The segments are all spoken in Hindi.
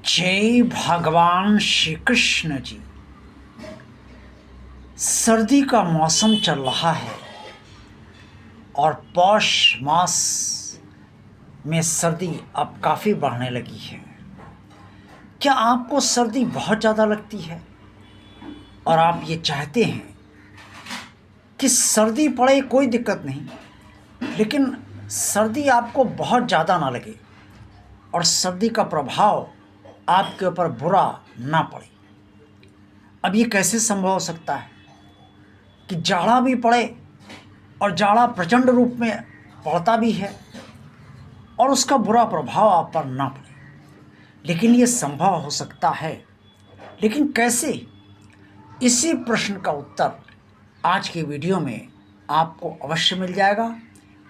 जय भगवान श्री कृष्ण जी। सर्दी का मौसम चल रहा है और पौष मास में सर्दी अब काफ़ी बढ़ने लगी है। क्या आपको सर्दी बहुत ज़्यादा लगती है और आप ये चाहते हैं कि सर्दी पड़े, कोई दिक्कत नहीं, लेकिन सर्दी आपको बहुत ज़्यादा ना लगे और सर्दी का प्रभाव आपके ऊपर बुरा ना पड़े। अब ये कैसे संभव हो सकता है कि जाड़ा भी पड़े और जाड़ा प्रचंड रूप में पड़ता भी है और उसका बुरा प्रभाव आप पर ना पड़े? लेकिन ये संभव हो सकता है, लेकिन कैसे? इसी प्रश्न का उत्तर आज की वीडियो में आपको अवश्य मिल जाएगा।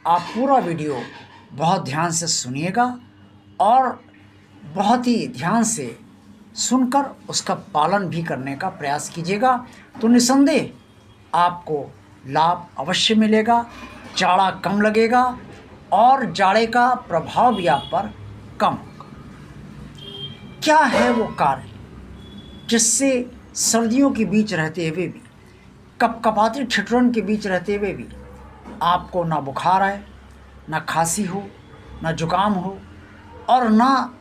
आप पूरा वीडियो बहुत ध्यान से सुनिएगा और बहुत ही ध्यान से सुनकर उसका पालन भी करने का प्रयास कीजिएगा, तो निसंदेह आपको लाभ अवश्य मिलेगा। जाड़ा कम लगेगा और जाड़े का प्रभाव भी आप पर कम होगा। क्या है वो कार्य जिससे सर्दियों के बीच रहते हुए भी, कपकपाती ठिठुरन के बीच रहते हुए भी आपको ना बुखार आए, ना खांसी हो, ना जुकाम हो और ना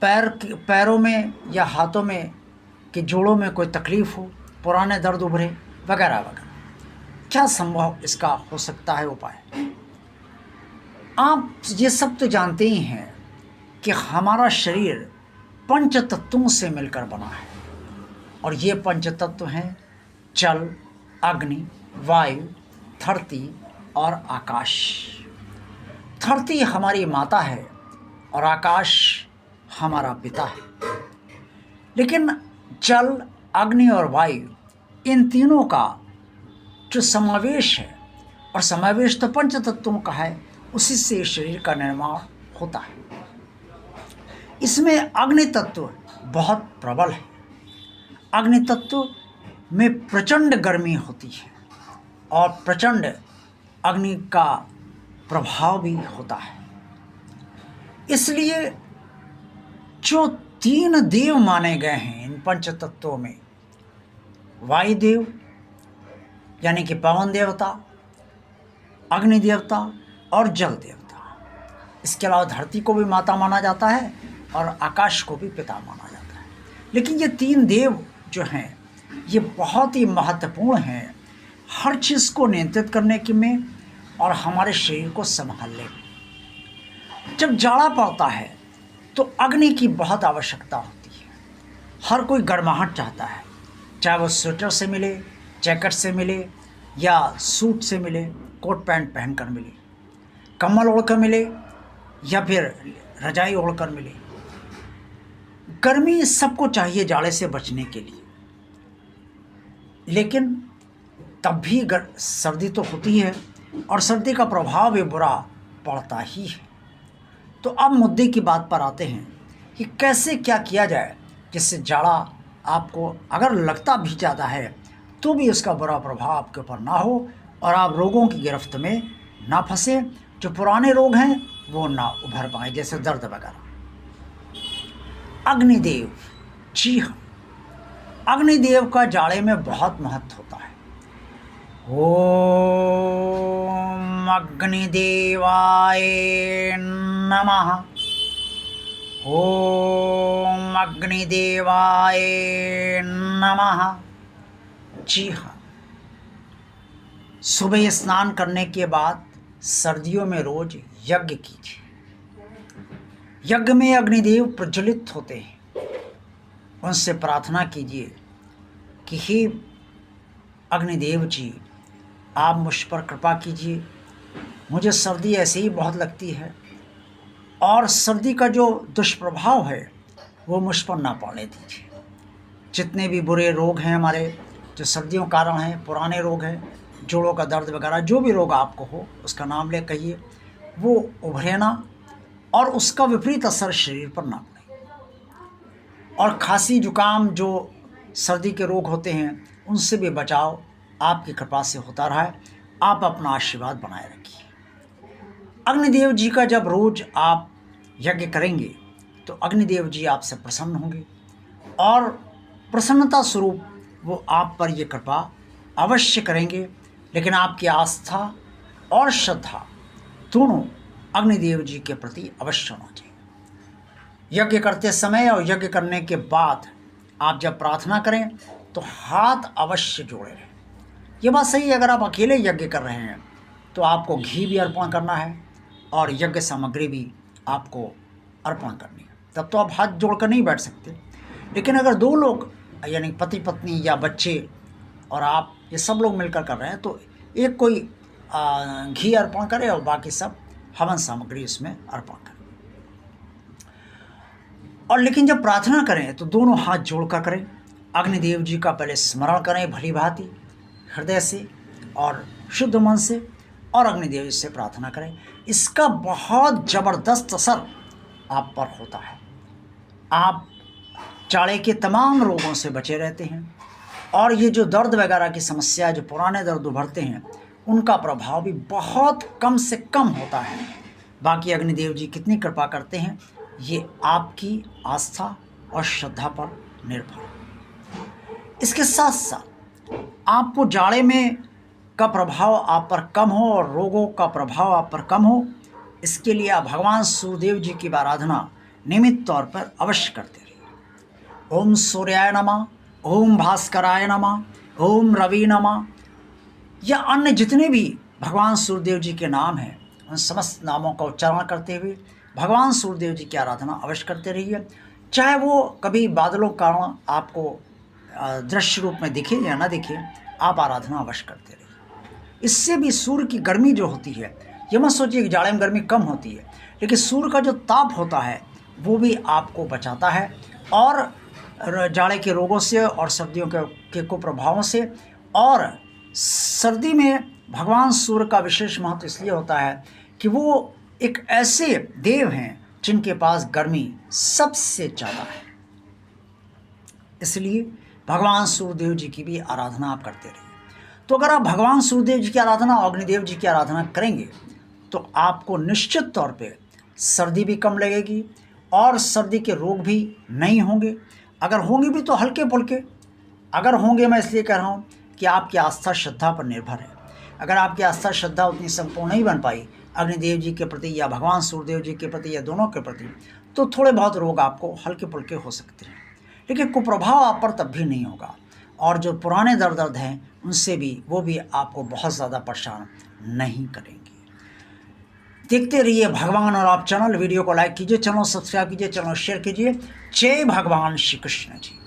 पैरों में या हाथों में कि जोड़ों में कोई तकलीफ़ हो, पुराने दर्द उभरे वगैरह वगैरह? क्या संभव इसका हो सकता है उपाय? आप ये सब तो जानते ही हैं कि हमारा शरीर पंच तत्वों से मिलकर बना है और ये पंच तत्व हैं जल, अग्नि, वायु, धरती और आकाश। धरती हमारी माता है और आकाश हमारा पिता है। लेकिन जल, अग्नि और वायु, इन तीनों का जो समावेश है, और समावेश तो पंच तत्वों का है, उसी से शरीर का निर्माण होता है। इसमें अग्नि तत्व बहुत प्रबल है। अग्नि तत्व में प्रचंड गर्मी होती है और प्रचंड अग्नि का प्रभाव भी होता है। इसलिए जो तीन देव माने गए हैं इन पंच तत्वों में, वायुदेव यानी कि पवन देवता, अग्नि देवता और जल देवता, इसके अलावा धरती को भी माता माना जाता है और आकाश को भी पिता माना जाता है। लेकिन ये तीन देव जो हैं ये बहुत ही महत्वपूर्ण हैं हर चीज़ को नियंत्रित करने के में और हमारे शरीर को संभालने में। जब जाड़ा पड़ता है तो अग्नि की बहुत आवश्यकता होती है। हर कोई गर्माहट चाहता है, चाहे वो स्वेटर से मिले, जैकेट से मिले या सूट से मिले, कोट पैंट पहनकर मिले, कम्बल ओढ़कर मिले या फिर रजाई ओढ़कर मिले। गर्मी सबको चाहिए जाड़े से बचने के लिए, लेकिन तब भी सर्दी तो होती है और सर्दी का प्रभाव भी बुरा पड़ता ही है। तो अब मुद्दे की बात पर आते हैं कि कैसे क्या किया जाए जिससे जाड़ा आपको अगर लगता भी ज़्यादा है तो भी उसका बुरा प्रभाव आपके ऊपर ना हो और आप रोगों की गिरफ्त में ना फंसे, जो पुराने रोग हैं वो ना उभर पाए, जैसे दर्द वगैरह। अग्निदेव, जी हाँ, अग्निदेव का जाड़े में बहुत महत्व होता है। ओम अग्निदेवाय नमः। ओम अग्निदेवाय नमः। जी हाँ, सुबह स्नान करने के बाद सर्दियों में रोज यज्ञ कीजिए। यज्ञ में अग्निदेव प्रज्वलित होते हैं, उनसे प्रार्थना कीजिए कि हे अग्निदेव जी, आप मुझ पर कृपा कीजिए, मुझे सर्दी ऐसे ही बहुत लगती है और सर्दी का जो दुष्प्रभाव है वो मुझ पर ना पड़ने दीजिए। जितने भी बुरे रोग हैं हमारे, जो सर्दियों कारण हैं, पुराने रोग हैं, जोड़ों का दर्द वगैरह, जो भी रोग आपको हो उसका नाम ले कहिए, वो उभरे ना और उसका विपरीत असर शरीर पर ना पड़े। और खांसी जुकाम जो सर्दी के रोग होते हैं उनसे भी बचाव आपकी कृपा से होता रहा है। आप अपना आशीर्वाद बनाए रखिए। अग्निदेव जी का जब रोज आप यज्ञ करेंगे तो अग्निदेव जी आपसे प्रसन्न होंगे और प्रसन्नता स्वरूप वो आप पर ये कृपा अवश्य करेंगे। लेकिन आपकी आस्था और श्रद्धा दोनों अग्निदेव जी के प्रति अवश्य होना चाहिए। यज्ञ करते समय और यज्ञ करने के बाद आप जब प्रार्थना करें तो हाथ अवश्य जोड़े रहें। ये बात सही है, अगर आप अकेले यज्ञ कर रहे हैं तो आपको घी भी अर्पण करना है और यज्ञ सामग्री भी आपको अर्पण करनी है, तब तो आप हाथ जोड़कर नहीं बैठ सकते। लेकिन अगर दो लोग यानी पति पत्नी या बच्चे और आप ये सब लोग मिलकर कर रहे हैं तो एक कोई घी अर्पण करे और बाकी सब हवन सामग्री इसमें अर्पण करें। और लेकिन जब प्रार्थना करें तो दोनों हाथ जोड़कर करें। अग्निदेव जी का पहले स्मरण करें भली भांति हृदय से और शुद्ध मन से, और अग्निदेव जी से प्रार्थना करें। इसका बहुत ज़बरदस्त असर आप पर होता है। आप चाड़े के तमाम रोगों से बचे रहते हैं और ये जो दर्द वगैरह की समस्या, जो पुराने दर्द उभरते हैं, उनका प्रभाव भी बहुत कम से कम होता है। बाकी अग्निदेव जी कितनी कृपा करते हैं ये आपकी आस्था और श्रद्धा पर निर्भर है। इसके साथ साथ आपको जाड़े में का प्रभाव आप पर कम हो और रोगों का प्रभाव आप पर कम हो, इसके लिए आप भगवान सूर्यदेव जी की आराधना नियमित तौर पर अवश्य करते रहिए। ओम सूर्याय नमः, ओम भास्कराय नमः, ओम रवि नमः, या अन्य जितने भी भगवान सूर्यदेव जी के नाम हैं उन समस्त नामों का उच्चारण करते हुए भगवान सूर्यदेव जी की आराधना अवश्य करते रहिए। चाहे वो कभी बादलों के कारण आपको दृश्य रूप में दिखे या ना दिखे, आप आराधना अवश्य करते रहिए। इससे भी सूर्य की गर्मी जो होती है, ये मत सोचिए कि जाड़े में गर्मी कम होती है, लेकिन सूर्य का जो ताप होता है वो भी आपको बचाता है और जाड़े के रोगों से और सर्दियों के कुप्रभावों से। और सर्दी में भगवान सूर्य का विशेष महत्व इसलिए होता है कि वो एक ऐसे देव हैं जिनके पास गर्मी सबसे ज़्यादा है, इसलिए भगवान सूर्यदेव जी की भी आराधना आप करते रहिए। तो अगर आप भगवान सूर्यदेव जी की आराधना और अग्निदेव जी की आराधना करेंगे तो आपको निश्चित तौर पे सर्दी भी कम लगेगी और सर्दी के रोग भी नहीं होंगे। अगर होंगे भी तो हल्के फुल्के, अगर होंगे मैं इसलिए कह रहा हूँ कि आपकी आस्था श्रद्धा पर निर्भर है। अगर आपकी आस्था श्रद्धा उतनी संपूर्ण नहीं बन पाई अग्निदेव जी के प्रति या भगवान सूर्यदेव जी के प्रति या दोनों के प्रति, तो थोड़े बहुत रोग आपको हल्के फुल्के हो सकते हैं, लेकिन कुप्रभाव आप पर तब भी नहीं होगा। और जो पुराने दर्द हैं उनसे भी वो भी आपको बहुत ज़्यादा परेशान नहीं करेंगे। देखते रहिए भगवान और आप चैनल। वीडियो को लाइक कीजिए, चैनल सब्सक्राइब कीजिए, चैनल शेयर कीजिए। जय भगवान श्री कृष्ण जी।